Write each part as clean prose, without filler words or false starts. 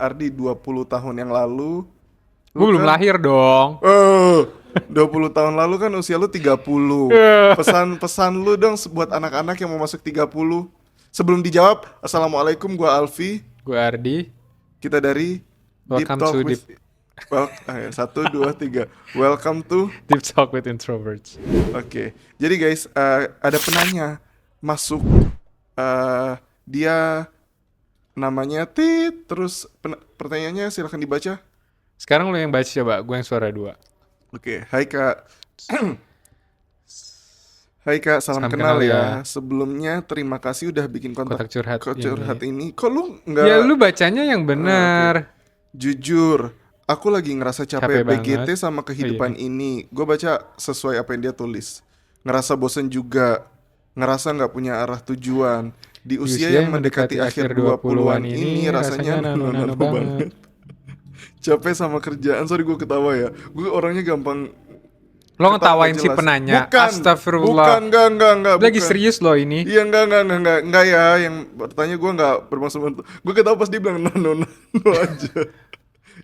Ardi 20 tahun yang lalu. Gue belum Kan lahir dong. 20 tahun lalu kan usia lu 30. Pesan-pesan lu dong buat anak-anak yang mau masuk 30. Sebelum dijawab, Assalamualaikum, gua Alfi. Gue Ardi. Kita dari Deep Welcome Talk to with satu, dua, tiga. Welcome to. Deep Talk with Introverts. Oke. Jadi guys, ada penanya masuk. Dia namanya Tit. Terus pertanyaannya silahkan dibaca. Sekarang lo yang baca coba, gue yang suara 2. Oke, hai Kak. Hai Kak, salam kenal ya. Sebelumnya terima kasih udah bikin Kotak curhat ini. Kok lu nggak? Ya lu bacanya yang benar. Jujur, aku lagi ngerasa capek Capek BGT banget. sama kehidupan ini. Gue baca sesuai apa yang dia tulis. Ngerasa bosen juga. Ngerasa nggak punya arah tujuan. Di usia yang mendekati akhir 20-an ini rasanya nano banget. Capek sama kerjaan. Sorry gue ketawa ya. Gue orangnya gampang. Lo ngetawain Ketawa si jelas. penanya. Bukan. Astagfirullah. Enggak. Lagi Bukan. serius lo ini. Iya enggak ya. Yang bertanya gue enggak bermaksud. Gue ketawa pas dia bilang nano aja.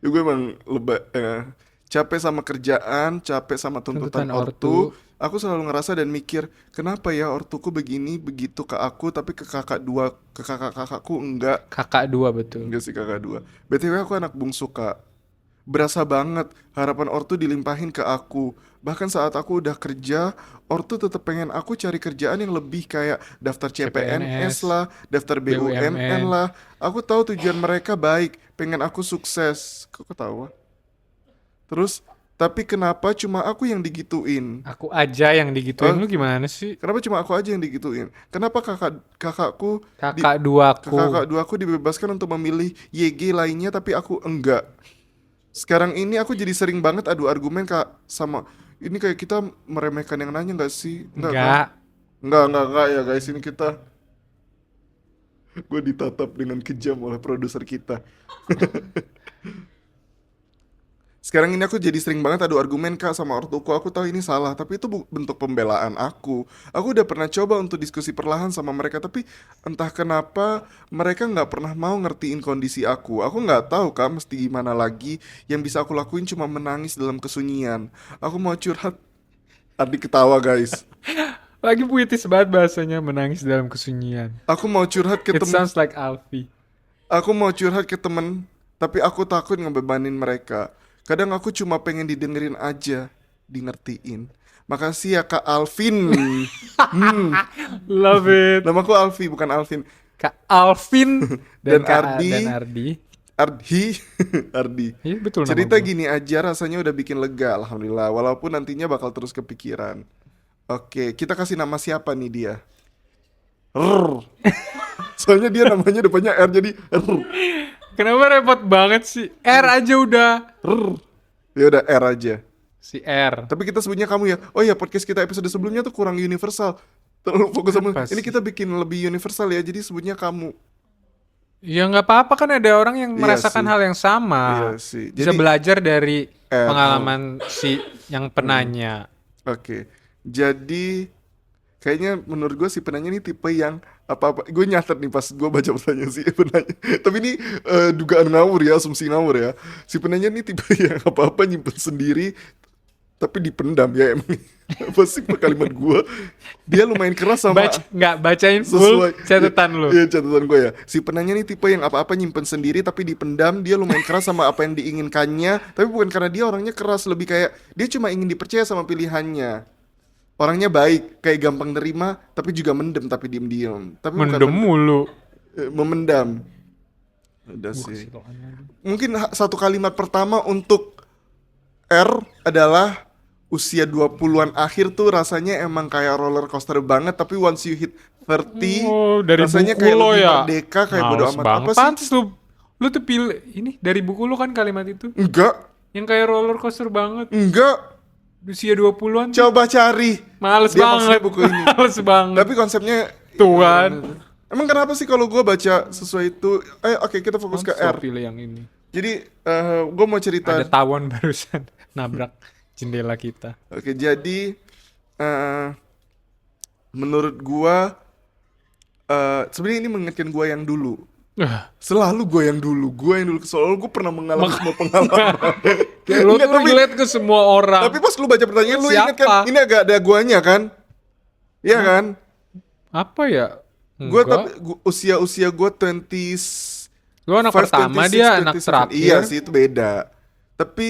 Ya gue emang lebay ya. Capek sama kerjaan, capek sama tuntutan ortu. Aku selalu ngerasa dan mikir, kenapa ya ortuku begini begitu ke aku, tapi ke kakakku enggak. Kakak 2 betul. Enggak sih kakak 2. BTW aku anak bungsu Kak. Berasa banget harapan ortu dilimpahin ke aku. Bahkan saat aku udah kerja, ortu tetap pengen aku cari kerjaan yang lebih kayak daftar CPNS lah, daftar BUMN lah. Aku tahu tujuan mereka baik, pengen aku sukses. Kok ketawa? Terus, tapi kenapa cuma aku yang digituin? Aku aja yang digituin. Oh. Lu gimana sih? Kenapa cuma aku aja yang digituin? Kenapa kakak duaku dibebaskan untuk memilih YG lainnya tapi aku enggak? Sekarang ini aku jadi sering banget adu argumen Kak sama ini kayak kita meremehkan yang nanya enggak sih? Enggak. Enggak ya guys, ini kita gue ditatap dengan kejam oleh produser kita. Sekarang ini aku jadi sering banget adu argumen Kak sama ortuku. Aku tahu ini salah, tapi itu bentuk pembelaan aku. Aku udah pernah coba untuk diskusi perlahan sama mereka, tapi entah kenapa mereka nggak pernah mau ngertiin kondisi aku. Aku nggak tahu Kak mesti gimana lagi. Yang bisa aku lakuin cuma menangis dalam kesunyian. Aku mau curhat. Adik ketawa guys. Lagi puitis banget bahasanya, menangis dalam kesunyian. Aku mau curhat ke It temen. sounds like Alfie. Aku mau curhat ke temen, tapi aku takut ngebebanin mereka. Kadang aku cuma pengen didengerin aja, dingertiin. Makasih ya Kak Alvin. Love it. Namaku Alfi bukan Alvin. Kak Alvin Dan Kak Ardi. Ardi. Iya betul nama Cerita gua. gini aja rasanya udah bikin lega, alhamdulillah. Walaupun nantinya bakal terus kepikiran. Oke, kita kasih nama siapa nih dia? Rrr. Soalnya dia namanya depannya R jadi rrr. Kenapa repot banget sih? R aja udah. Ya udah R aja. Si R. Tapi kita sebutnya kamu ya. Oh iya, podcast kita episode sebelumnya tuh kurang universal. Terlalu fokus sama Apa ini, sih? kita bikin lebih universal ya. Jadi sebutnya kamu. Ya nggak apa-apa kan, ada orang yang Iya merasakan sih. hal yang sama. Iya sih. Bisa Jadi belajar dari R. pengalaman si yang penanya. Oke. Jadi kayaknya menurut gue si penanya ini tipe yang apa-apa. Gue nyatet nih pas gue baca pertanyaan si penanya. Tapi ini dugaan ngawur ya, asumsi ngawur ya. Si penanya ini tipe yang apa-apa nyimpen sendiri tapi dipendam ya emang. Apa sih kalimat gue? Dia lumayan keras sama Bacain full sesuai catatan lu. Iya, catatan gue ya. Si penanya nih tipe yang apa-apa nyimpen sendiri tapi dipendam. Dia lumayan keras sama apa yang diinginkannya, tapi bukan karena dia orangnya keras, lebih kayak dia cuma ingin dipercaya sama pilihannya. Orangnya baik, kayak gampang nerima, tapi juga mendem, tapi diem-diem. Tapi bukan Mendem mulu. memendam. Udah sih. Mungkin satu kalimat pertama untuk R adalah usia 20-an akhir tuh rasanya emang kayak roller coaster banget, tapi once you hit 30 Oh, dari rasanya buku kayak lo lebih ya. merdeka, kayak bodo Males amat. banget. Apa sih? Pantes lu tuh pilih ini dari buku lu kan kalimat itu. Enggak, Yang kayak roller coaster banget. enggak. Usia 20-an tuh. Coba cari. Males Dia maksudnya banget. buku ini. Males banget. Tapi konsepnya Tuhan. emang kenapa sih kalau gue baca sesuai itu? Oke, kita fokus ke R. Pilih yang ini. Jadi gue mau cerita. Ada tawon barusan nabrak jendela kita. Oke, jadi menurut gue sebenarnya ini mengingatkan gue yang dulu. Ah, Selalu gue yang dulu, soalnya gue pernah mengalami mak- semua pengalaman. Kayak lo Enggak, tuh relate ke semua tapi orang. pas lu baca Lo pertanyaan lu inget kan, siapa? ini agak ada guanya kan? Iya Hah? kan? Apa ya? Gue tapi Enggak. usia gue 20 Lo anak 5, pertama, 26, dia anak 27. Iya terakhir. sih itu beda. Tapi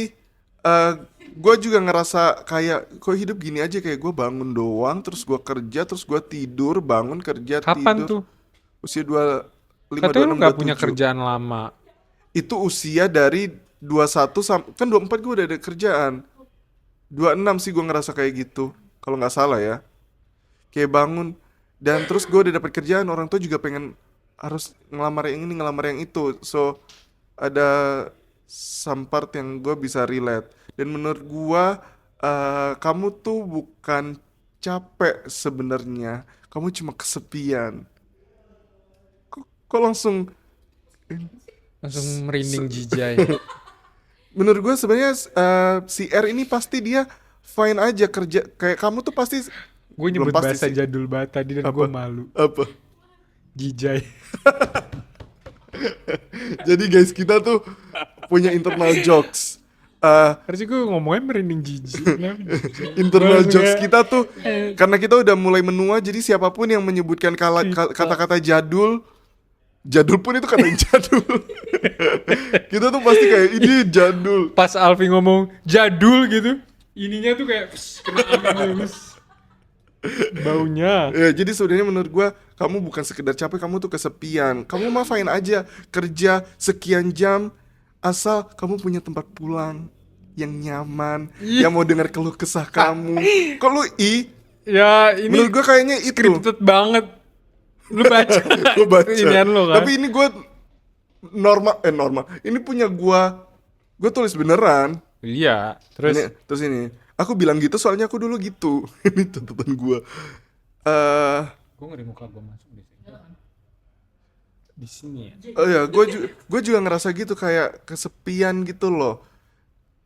eh gue juga ngerasa kayak kok hidup gini aja, kayak gue bangun doang, terus gue kerja, terus gue tidur, bangun kerja Kapan tidur. tuh? Usia 25, Katanya lu nggak punya 26, 27. kerjaan lama. Itu usia dari 21 sampai kan 24 gue udah ada kerjaan. 26 sih gue ngerasa kayak gitu. Kalau nggak salah ya. Kayak bangun dan terus gue udah dapet kerjaan, orang tua juga pengen harus ngelamar yang ini, ngelamar yang itu. So ada some part yang gue bisa relate. Dan menurut gue kamu tuh bukan capek sebenarnya, kamu cuma kesepian. Kok langsung Langsung merinding se- jijai. menurut gue sebenarnya si R ini pasti dia fine aja kerja kayak kamu tuh pasti. Gue Belum nyebut pasti bahasa sih. jadul banget tadi dan gue Apa? malu. Apa? Jijai. Jadi guys, kita tuh punya internal jokes. Harusnya gue ngomongnya merinding jijik. Kenapa jijai? Internal Langsung jokes kayak, kita tuh eh, karena kita udah mulai menua, jadi siapapun yang menyebutkan kata-kata jadul, jadul pun itu kata yang jadul. Kita tuh pasti kayak ini jadul. pas Alfi ngomong jadul gitu, ininya tuh kayak kena angin terus. Baunya. Ya, jadi sebenarnya menurut gua kamu bukan sekedar capek, kamu tuh kesepian. Kamu mah fine aja kerja sekian jam asal kamu punya tempat pulang yang nyaman, Ih. yang mau dengar keluh kesah kamu. Kok lu Ya ini menurut gua kayaknya itu. scripted banget. Lu baca. Gue baca. Inian lo kan. Tapi ini gue normal. Ini punya gue tulis beneran. Iya. Terus Terus ini, aku bilang gitu soalnya aku dulu gitu. Ini catatan gue. Eh, gue ngeri muka gue masuk di sini. Di sini ya. oh ya, gue juga ngerasa gitu kayak kesepian gitu loh.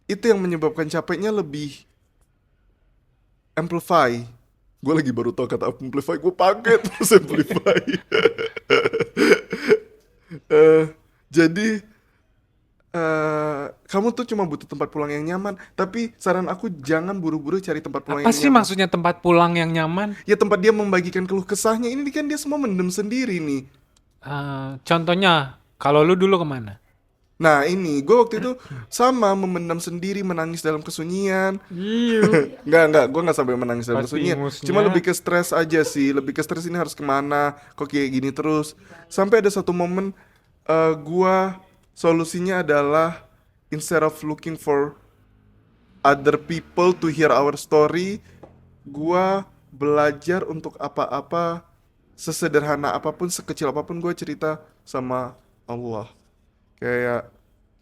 Itu yang menyebabkan capeknya lebih amplify. Gue lagi baru tau kata amplify, gue pakai terus amplify. Eh, jadi kamu tuh cuma butuh tempat pulang yang nyaman. Tapi saran aku jangan buru-buru cari tempat pulang Apa yang sih nyaman. maksudnya tempat pulang yang nyaman? Ya tempat dia membagikan keluh kesahnya. Ini kan dia semua mendem sendiri nih. Contohnya, kalau lu dulu kemana? Nah ini, gue waktu itu sama memendam sendiri, menangis dalam kesunyian. Iya. Enggak, gue nggak sampai menangis dalam Pas kesunyian. ingusnya. Cuma lebih ke stres aja sih, lebih ke stres ini harus kemana, kok kayak gini terus. Sampai ada satu momen, gue solusinya adalah instead of looking for other people to hear our story, gue belajar untuk apa-apa, sesederhana apapun, sekecil apapun gue cerita sama Allah. Kayak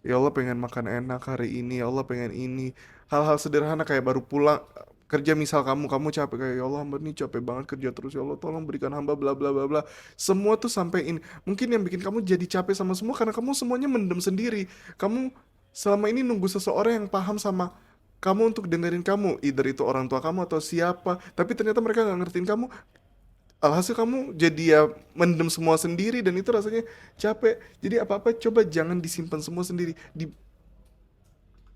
ya Allah pengen makan enak hari ini, ya Allah pengen ini. Hal-hal sederhana kayak baru pulang kerja, misal kamu capek, kayak ya Allah hamba ini capek banget kerja terus, ya Allah tolong berikan hamba bla bla bla bla. Semua tuh sampein. Mungkin yang bikin kamu jadi capek sama semua karena kamu semuanya mendem sendiri. Kamu selama ini nunggu seseorang yang paham sama kamu untuk dengerin kamu, either itu orang tua kamu atau siapa, tapi ternyata mereka nggak ngertiin kamu. Alhasil kamu jadi ya mendem semua sendiri dan itu rasanya capek. Jadi apa-apa coba jangan disimpan semua sendiri. Di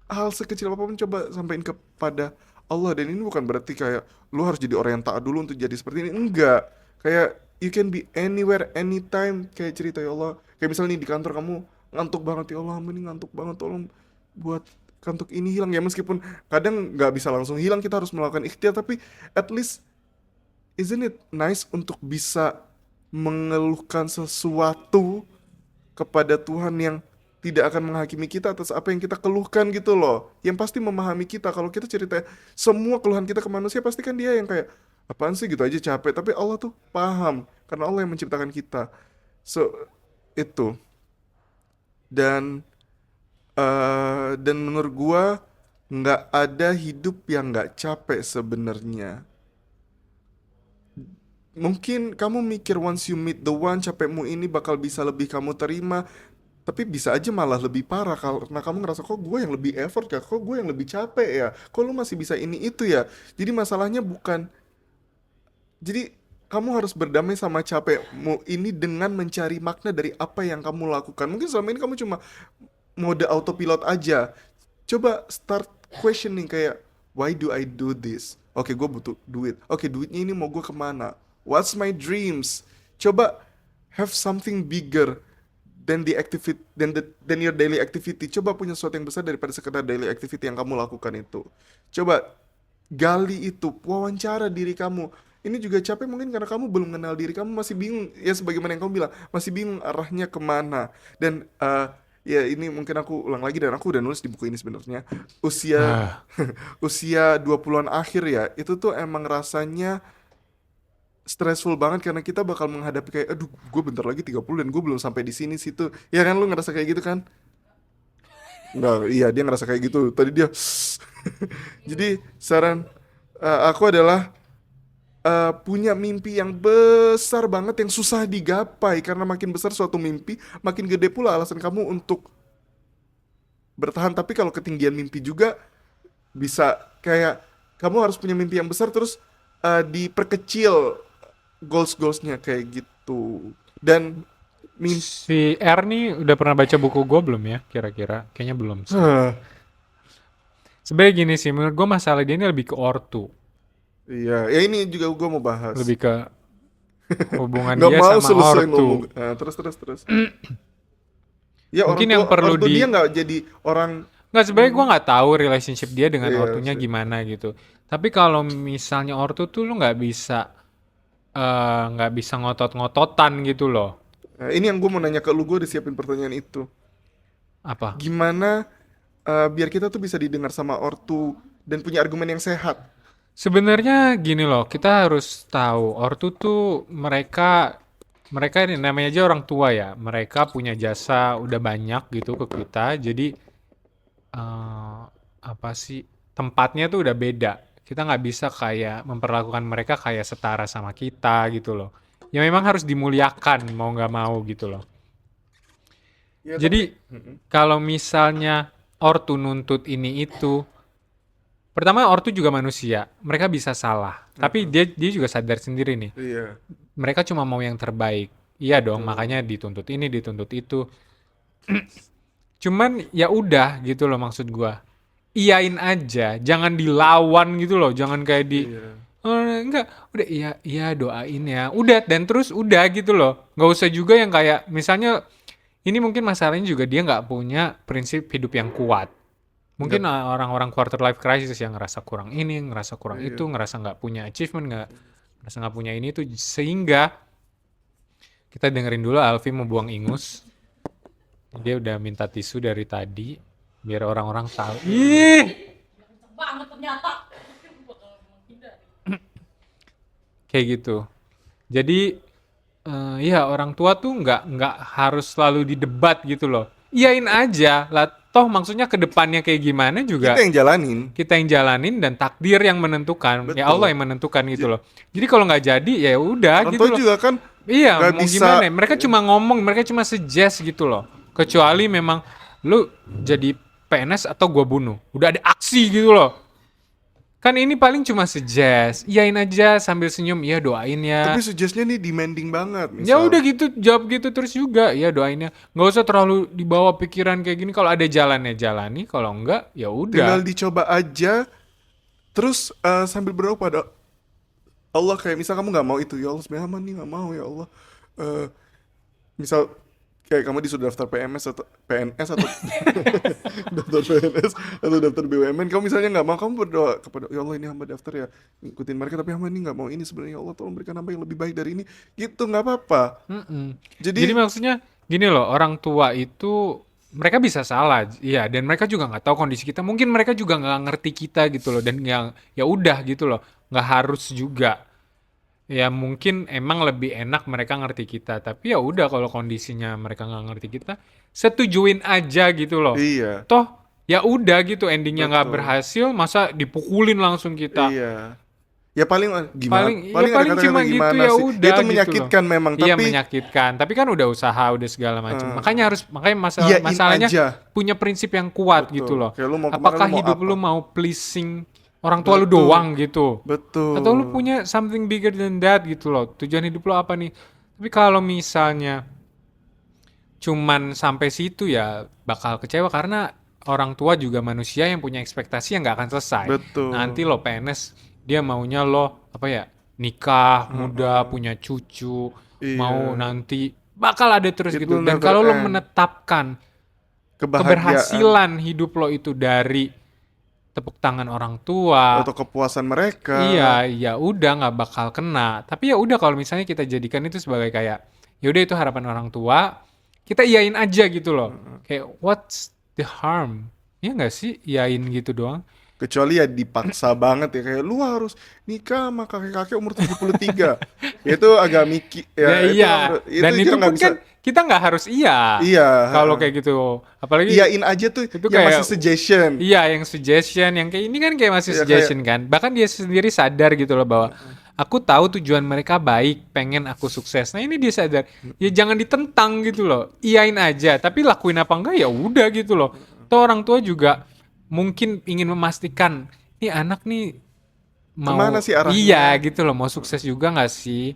hal sekecil apapun coba sampaikan kepada Allah. Dan ini bukan berarti kayak lu harus jadi orang yang taat dulu untuk jadi seperti ini. Enggak. Kayak you can be anywhere, anytime. Kayak cerita ya Allah. Kayak misalnya nih di kantor kamu ngantuk banget, ya Allah ini ngantuk banget, tolong buat kantuk ini hilang. Ya meskipun kadang nggak bisa langsung hilang, kita harus melakukan ikhtiar, tapi at least isn't it nice untuk bisa mengeluhkan sesuatu kepada Tuhan yang tidak akan menghakimi kita atas apa yang kita keluhkan gitu loh. Yang pasti memahami kita. Kalau kita cerita semua keluhan kita ke manusia, pasti kan dia yang kayak apaan sih gitu aja capek. Tapi Allah tuh paham karena Allah yang menciptakan kita. So itu. Dan menurut gua nggak ada hidup yang nggak capek sebenarnya. Mungkin kamu mikir once you meet the one, capekmu ini bakal bisa lebih kamu terima. Tapi bisa aja malah lebih parah karena kamu ngerasa kok gue yang lebih effort ya, kok gue yang lebih capek ya, kok lu masih bisa ini itu ya. Jadi masalahnya bukan, jadi kamu harus berdamai sama capekmu ini dengan mencari makna dari apa yang kamu lakukan. Mungkin selama ini kamu cuma mode autopilot aja. Coba start questioning kayak, why do I do this? Oke, gue butuh duit. Oke, duitnya ini mau gue kemana? What's my dreams? Coba have something bigger than the activity than your daily activity. Coba punya sesuatu yang besar daripada sekedar daily activity yang kamu lakukan itu. Coba gali itu, wawancara diri kamu. Ini juga capek mungkin karena kamu belum kenal diri kamu, masih bingung ya, sebagaimana yang kamu bilang, masih bingung arahnya kemana. Dan ya ini mungkin aku ulang lagi, dan aku udah nulis di buku ini sebenarnya. Usia usia 20-an akhir ya, itu tuh emang rasanya stressful banget karena kita bakal menghadapi kayak, aduh gue bentar lagi 30 dan gue belum sampai di sini situ. Ya kan, lu ngerasa kayak gitu kan? Enggak, iya dia ngerasa kayak gitu. Tadi dia jadi saran aku adalah punya mimpi yang besar banget yang susah digapai, karena makin besar suatu mimpi, makin gede pula alasan kamu untuk bertahan. Tapi kalau ketinggian mimpi juga bisa kayak kamu harus punya mimpi yang besar terus diperkecil goals-goalsnya kayak gitu. Dan Si R nih udah pernah baca buku gue belum ya? Kira-kira kayaknya belum sih. Sebenarnya gini sih, menurut gue masalah dia ini lebih ke ortu, iya, ya ini juga gue mau bahas. lebih ke hubungan Nggak dia mau sama selesai ortu. ngomong. Terus. Ya Mungkin orang yang tua, perlu ortu dia nggak jadi orang. Nggak, sebenarnya gue nggak tahu relationship dia dengan Iya ortunya sih. gimana gitu. Tapi kalau misalnya ortu tuh lu nggak bisa ngotot-ngototan gitu loh. Nah, ini yang gue mau nanya ke lu, gue udah siapin pertanyaan itu. Apa? Gimana biar kita tuh bisa didengar sama ortu dan punya argumen yang sehat? Sebenarnya gini loh, kita harus tahu ortu tuh mereka ini namanya aja orang tua ya. Mereka punya jasa udah banyak gitu ke kita. Jadi apa sih, tempatnya tuh udah beda. Kita nggak bisa kayak memperlakukan mereka kayak setara sama kita gitu loh. Ya memang harus dimuliakan mau nggak mau gitu loh. Ya tapi Jadi kalau misalnya ortu nuntut ini itu, pertama ortu juga manusia, mereka bisa salah. Tapi dia juga sadar sendiri nih, iya, mereka cuma mau yang terbaik. Iya dong, betul. makanya dituntut ini, dituntut itu. Cuman ya udah gitu loh maksud gua. Iyain aja, jangan dilawan gitu loh, jangan kayak Iya. enggak, udah iya iya doain ya. Udah dan terus udah gitu loh. Nggak usah juga yang kayak misalnya ini mungkin masalahnya juga dia nggak punya prinsip hidup yang kuat. Mungkin Nggak, orang-orang quarter life crisis yang ngerasa kurang ini, ngerasa kurang itu, iya. ngerasa nggak punya achievement, ngerasa nggak punya ini tuh, sehingga kita dengerin dulu Alfi mau buang ingus. Dia udah minta tisu dari tadi biar orang-orang tahu. Ih, banget ternyata. kayak gitu. Jadi ya orang tua tuh nggak harus selalu didebat gitu loh. Iyain aja lah. Toh maksudnya ke depannya kayak gimana juga Kita yang jalanin. kita yang jalanin dan takdir yang menentukan. Ya Allah Betul. yang menentukan gitu loh. Jadi kalau nggak jadi ya udah Orang gitu tua loh. juga kan Iya, nggak mau bisa. gimana ya? Mereka cuma ngomong, mereka cuma suggest gitu loh. Kecuali memang lu jadi PNS atau gua bunuh. Udah ada aksi gitu loh. Kan ini paling cuma suggest. Iyain aja sambil senyum, iya doain Tapi ya. suggestnya nih demanding banget. Ya Misal, udah gitu, jawab gitu terus juga. Ya doain ya. Nggak usah terlalu dibawa pikiran kayak gini. Kalau ada jalannya jalani, kalau enggak ya tinggal udah. dicoba aja. Terus sambil berdoa pada Allah, kayak misal kamu nggak mau itu, ya Allah sebenarnya nih nggak mau ya Allah. Eh, Misal kayak kamu disuruh daftar PMS atau PNS atau daftar PNS atau daftar BUMN, kamu misalnya nggak mau, kamu berdoa kepada ya Allah, ini hamba daftar ya, ikutin mereka, tapi hamba ini nggak mau ini sebenarnya, ya Allah tolong berikan hamba yang lebih baik dari ini, gitu, nggak apa-apa. Mm-mm. Jadi Jadi maksudnya gini loh, orang tua itu mereka bisa salah, iya, dan mereka juga nggak tahu kondisi kita. Mungkin mereka juga nggak ngerti kita gitu loh, dan yang ya udah gitu loh, nggak harus juga. Ya mungkin emang lebih enak mereka ngerti kita, tapi ya udah kalau kondisinya mereka nggak ngerti kita, setujuin aja gitu loh. iya, Toh ya udah gitu endingnya nggak betul, berhasil, masa dipukulin langsung kita. iya, ya paling gimana, Paling ya paling ada paling kata-kata cuma gitu gimana ya sih, udah ya itu gitu loh. menyakitkan memang, Iya tapi menyakitkan, tapi kan udah usaha udah segala macam. Makanya masalah iyain masalahnya aja, punya prinsip yang kuat gitu betul, loh. kayak lu mau kemana, lu Apakah mau hidup apa, lu mau pleasing orang tua lu Betul. doang gitu. Betul. Atau lu punya something bigger than that gitu loh. Tujuan hidup lo apa nih? Tapi kalau misalnya cuman sampai situ ya bakal kecewa karena orang tua juga manusia yang punya ekspektasi yang nggak akan selesai. Betul. Nanti lo PNS dia maunya lo apa ya nikah muda Heeh. punya cucu mau Iya. nanti bakal ada terus It gitu. will Dan never kalau lo end. menetapkan Kebahagiaan keberhasilan hidup lo itu dari tepuk tangan orang tua, atau kepuasan mereka. iya, ya udah nggak bakal kena. Tapi ya udah kalau misalnya kita jadikan itu sebagai kayak ya udah itu harapan orang tua, kita iyain aja gitu loh. Kayak what's the harm? Ya nggak sih iyain gitu doang. Kecuali ya dipaksa banget ya kayak lu harus nikah sama kakek-kakek umur 73. Itu agak Ya ya itu iya. itu Dan juga itu nggak pun bisa. kan kita nggak harus iya. Iya, Kalau heeh. kayak gitu. Apalagi Iyain aja tuh itu yang masih kayak suggestion. iya yang suggestion, yang kayak ini kan kayak masih Ya kayak suggestion kan. Bahkan dia sendiri sadar gitu loh bahwa aku tahu tujuan mereka baik, pengen aku sukses. Nah ini dia sadar, ya jangan ditentang gitu loh. Iyain aja, tapi lakuin apa enggak ya udah gitu loh. Toh orang tua juga mungkin ingin memastikan, nih anak nih kemana mau sih iya arahnya? gitu loh, mau sukses juga nggak sih?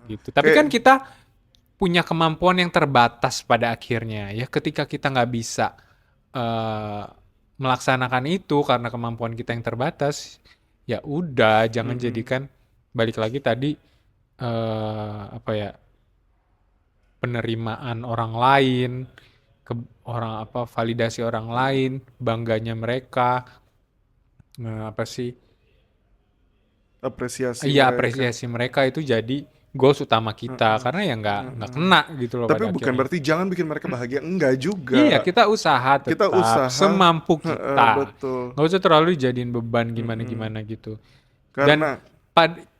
Gitu. Tapi kan Kayak kita punya kemampuan yang terbatas pada akhirnya ya ketika kita nggak bisa eh, melaksanakan itu karena kemampuan kita yang terbatas ya udah jangan mm-mm, jadikan balik lagi tadi apa ya penerimaan orang lain ke orang apa validasi orang lain bangganya mereka apa sih apresiasi iya mereka. apresiasi mereka itu jadi goals utama kita Heeh, karena ya nggak heeh. kena gitu loh Tapi pada bukan akhirnya. berarti jangan bikin mereka bahagia, enggak Iya, juga. kita usaha Kita tetap usaha, semampu heeh, kita. betul. Nggak usah terlalu dijadiin beban Mm-mm. gimana-gimana gitu. Dan Karena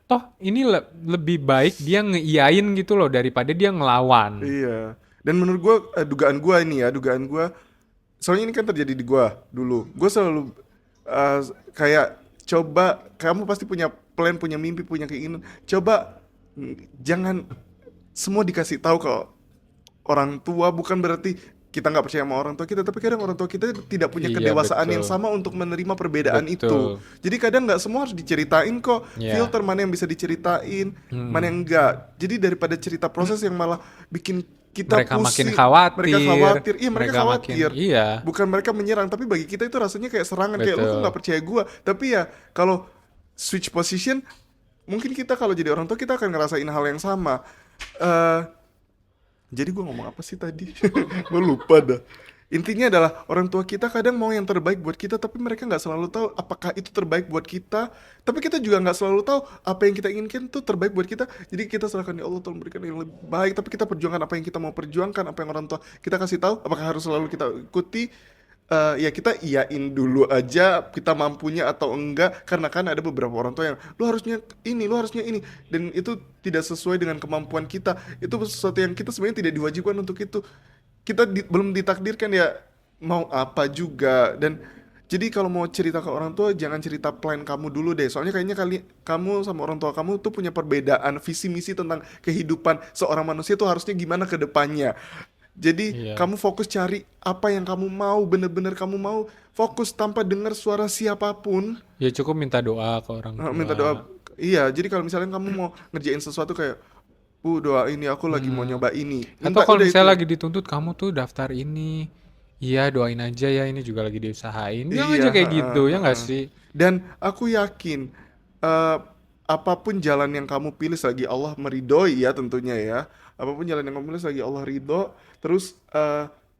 toh ini lebih baik dia ngeiyain gitu loh daripada dia ngelawan. iya. Dan menurut gua dugaan gua soalnya ini kan terjadi di gua dulu. Gua selalu eh, kayak coba kamu pasti punya plan, punya mimpi, punya keinginan. Coba jangan semua dikasih tahu ke orang tua, bukan berarti kita nggak percaya sama orang tua kita, tapi kadang orang tua kita tidak punya Iya, kedewasaan yang betul. sama untuk menerima perbedaan itu. Betul. Jadi kadang nggak semua harus diceritain kok, Ya. filter mana yang bisa diceritain, mana Hmm. yang enggak. Jadi daripada cerita proses yang malah bikin kita Mereka makin pusing, mereka khawatir. khawatir, iya mereka Mereka makin khawatir. iya, Bukan mereka menyerang, tapi bagi kita itu rasanya kayak serangan, kayak lu kok betul. nggak percaya gua. Tapi ya kalau switch position, mungkin kita kalau jadi orang tua kita akan ngerasain hal yang sama. eh jadi gue ngomong apa sih tadi? Gue lupa dah. Intinya adalah orang tua kita kadang mau yang terbaik buat kita, tapi mereka nggak selalu tahu apakah itu terbaik buat kita. Tapi kita juga nggak selalu tahu apa yang kita inginkan tuh terbaik buat kita. Jadi kita serahkan ya Allah tolong berikan yang lebih baik. Tapi kita perjuangkan apa yang kita mau perjuangkan, apa yang orang tua kita kasih tahu. Apakah harus selalu kita ikuti? Ya kita iyain dulu aja kita mampunya atau enggak, karena kan ada beberapa orang tua yang lu harusnya ini, dan itu tidak sesuai dengan kemampuan kita. Itu sesuatu yang kita sebenarnya tidak diwajibkan untuk itu. Kita belum ditakdirkan ya mau apa juga. Dan jadi kalau mau cerita ke orang tua jangan cerita plan kamu dulu deh, soalnya kayaknya kamu sama orang tua kamu tuh punya perbedaan visi misi tentang kehidupan seorang manusia tuh harusnya gimana ke depannya. Jadi Iya. kamu fokus cari apa yang kamu mau, bener-bener kamu mau, fokus tanpa dengar suara siapapun. Ya cukup minta doa ke orang Minta doa. tua. Iya, jadi kalau misalnya kamu mau ngerjain sesuatu kayak, Bu doa ini aku lagi mau Hmm. nyoba ini. Atau Minta kalau udah itu. misalnya lagi dituntut kamu tuh daftar ini, iya doain aja ya ini juga lagi diusahain. Bilang Iya, aja kayak heeh, gitu ya nggak heeh. sih? Dan aku yakin eh, apapun jalan yang kamu pilih selagi Allah meridhoi ya tentunya ya. Apapun jalan yang kamu pilih selagi Allah ridho, terus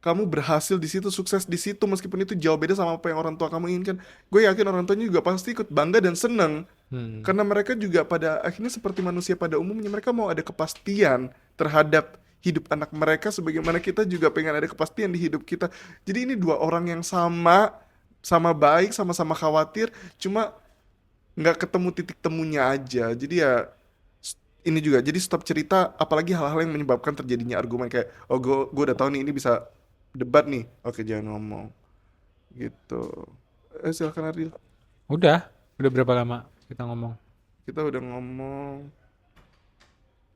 kamu berhasil di situ, sukses di situ meskipun itu jauh beda sama apa yang orang tua kamu inginkan. Gue yakin orang tuanya juga pasti ikut bangga dan seneng. Hmm. Karena mereka juga pada akhirnya seperti manusia pada umumnya, mereka mau ada kepastian terhadap hidup anak mereka sebagaimana kita juga pengen ada kepastian di hidup kita. Jadi ini dua orang yang sama baik, sama-sama khawatir, cuma nggak ketemu titik temunya aja. Jadi ya ini juga, jadi stop cerita apalagi hal-hal yang menyebabkan terjadinya argumen kayak, oh gue udah tahu nih ini bisa debat nih, oke jangan ngomong gitu. Silakan Adil. Udah berapa lama kita ngomong? Kita udah ngomong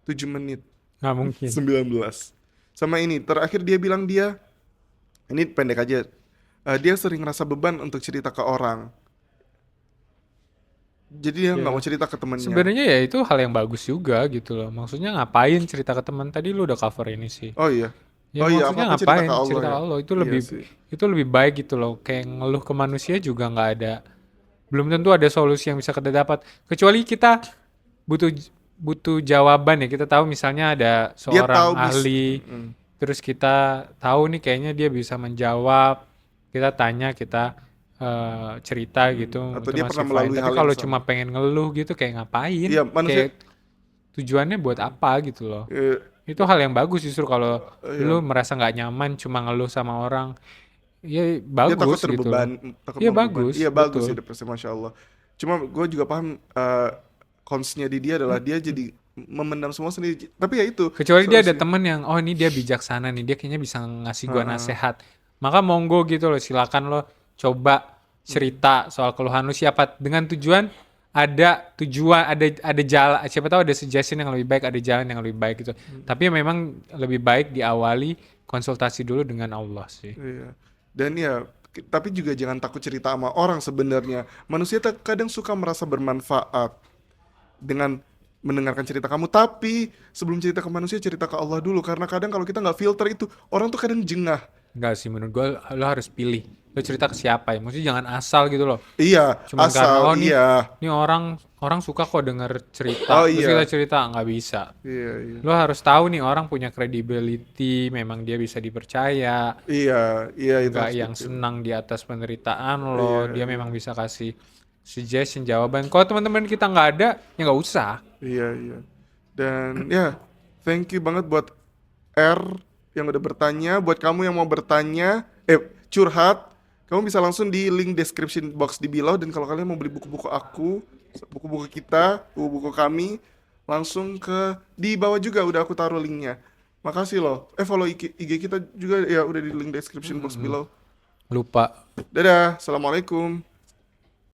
7 menit. Nggak mungkin. 19. Sama ini, terakhir dia bilang ini pendek aja. Dia sering ngerasa beban untuk cerita ke orang. Jadi dia nggak Ya. mau cerita ke temennya. Sebenarnya ya itu hal yang bagus juga gitu loh. Maksudnya ngapain cerita ke teman? Tadi lu udah cover ini sih. Oh iya. Ya Oh iya, maksudnya apa-apa cerita ke ngapain Allah cerita ke ya. Allah Iya sih. itu lebih baik gitu loh. Kayak ngeluh ke manusia juga nggak ada, belum tentu ada solusi yang bisa kita dapat. Kecuali kita butuh butuh jawaban ya. Kita tahu misalnya ada Dia tahu seorang ahli, terus kita tahu nih kayaknya dia bisa menjawab. Kita tanya, kita cerita gitu, atau itu dia masih pernah fine. melalui Tapi hal yang kalau sama. cuma pengen ngeluh gitu kayak ngapain? Iya, manusia Kayak tujuannya buat apa gitu loh. eh, Itu hal yang bagus justru kalau iya. lu merasa nggak nyaman cuma ngeluh sama orang. Ya Dia takut bagus gitu loh. takut Iya membeban. bagus, Iya bagus sih betul. depresi, masya Allah. Cuma gue juga paham cons-nya di dia adalah dia jadi memendam semua sendiri. Tapi ya itu Kecuali dia ada solusinya. temen yang, oh ini dia bijaksana nih, dia kayaknya bisa ngasih gua Heeh. nasehat. Maka monggo gitu loh, silakan lo coba cerita soal keluhan lu siapa dengan tujuan ada jalan, siapa tahu ada suggestion yang lebih baik, ada jalan yang lebih baik gitu. Tapi memang lebih baik diawali konsultasi dulu dengan Allah sih. Iya. Dan ya, tapi juga jangan takut cerita sama orang sebenarnya. Manusia kadang suka merasa bermanfaat dengan mendengarkan cerita kamu, tapi sebelum cerita ke manusia cerita ke Allah dulu, karena kadang kalau kita nggak filter itu, orang tuh kadang jengah. Enggak sih, menurut gue lo harus pilih. Lo cerita ke siapa ya? Maksudnya jangan asal gitu loh. Iya, Cuman karena asal oh nih iya. nih orang orang suka kok denger Oh cerita. Terus kita iya. cerita nggak bisa. Iya, iya. Lo harus tahu nih orang punya credibility, memang dia bisa dipercaya, Iya, iya itu nggak harus yang detail. senang di atas penderitaan lo. Iya, Dia iya. memang bisa kasih suggestion, jawaban. Kalau teman-teman kita nggak ada, ya nggak usah. Iya, iya. Dan ya, thank you banget buat R yang udah bertanya. Buat kamu yang mau bertanya, curhat, kamu bisa langsung di link description box di below. Dan kalau kalian mau beli buku-buku aku, buku-buku kita, buku-buku kami, langsung ke di bawah juga udah aku taruh linknya. Makasih loh. Follow IG kita juga ya udah di link description box below. Lupa. Dadah, assalamualaikum.